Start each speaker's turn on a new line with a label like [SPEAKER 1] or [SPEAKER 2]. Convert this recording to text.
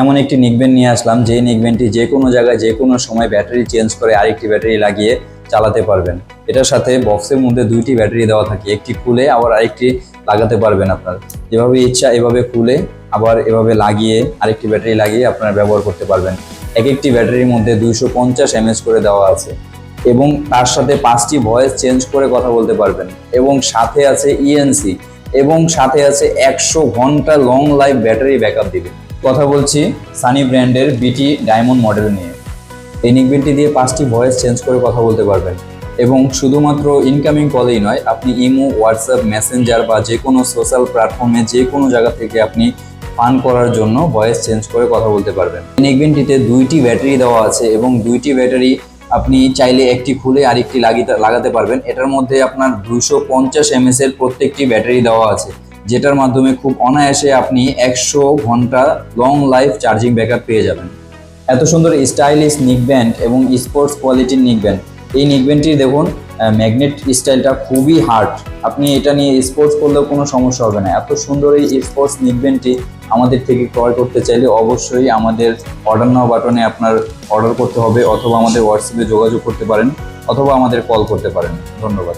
[SPEAKER 1] এমন একটি নিকব্যান্ড নিয়ে আসলাম, যে নিকব্যান্ডটি যে কোনো জায়গায় যে কোনো সময় ব্যাটারি চেঞ্জ করে আরেকটি ব্যাটারি লাগিয়ে চালাতে পারবেন। এটার সাথে বক্সের মধ্যে দুইটি ব্যাটারি দেওয়া থাকে, একটি খুলে আবার আরেকটি লাগাতে পারবেন। আপনার যেভাবে ইচ্ছা এভাবে খুলে আবার এভাবে লাগিয়ে আরেকটি ব্যাটারি লাগিয়ে আপনারা ব্যবহার করতে পারবেন। এক একটি ব্যাটারির মধ্যে 250 mAh করে দেওয়া আছে এবং তার সাথে 5টি ভয়েস চেঞ্জ করে কথা বলতে পারবেন এবং সাথে আছে ইএনসি এবং সাথে আছে 100 ঘন্টা লং লাইফ ব্যাটারি ব্যাকআপ দিবে। কথা বলছি সানি ব্র্যান্ডের বিটি ডায়মন্ড মডেল নিয়ে। এই নিকব্যান্ডটি দিয়ে 5টি ভয়েস চেঞ্জ করে কথা বলতে পারবেন এবং শুধুমাত্র ইনকামিং কলেই নয়, আপনি ইমো, হোয়াটসঅ্যাপ, মেসেঞ্জার বা যে কোনো সোশ্যাল প্ল্যাটফর্মে যে কোনো জায়গা থেকে আপনি ফান করার জন্য ভয়েস চেঞ্জ করে কথা বলতে পারবেন। এই নিকব্যান্ডটিতে 2টি ব্যাটারি দেওয়া আছে এবং 2টি ব্যাটারি আপনি চাইলে একটি খুলে আরেকটি লাগাতে পারবেন। এটার মধ্যে আপনার 250 mAh এর প্রত্যেকটি ব্যাটারি দেওয়া আছে, যেটার মাধ্যমে খুব অনায়াসে আপনি 100 ঘন্টা লং লাইফ চার্জিং ব্যাকআপ পেয়ে যাবেন। এত সুন্দর স্টাইলিশ নিকব্যান্ড এবং স্পোর্টস কোয়ালিটির নিকব্যান্ড। এই নিকব্যান্ডটি দেখুন, ম্যাগনেট স্টাইলটা খুবই হার্ড। আপনি এটা নিয়ে স্পোর্টস করলেও কোনো সমস্যা হবে না। এত সুন্দর এই স্পোর্টস নিকব্যান্ডটি আমাদের থেকে ক্রয় করতে চাইলে অবশ্যই আমাদের অর্ডার নাও বাটনে আপনার অর্ডার করতে হবে, অথবা আমাদের হোয়াটসঅ্যাপে যোগাযোগ করতে পারেন, অথবা আমাদের কল করতে পারেন। ধন্যবাদ।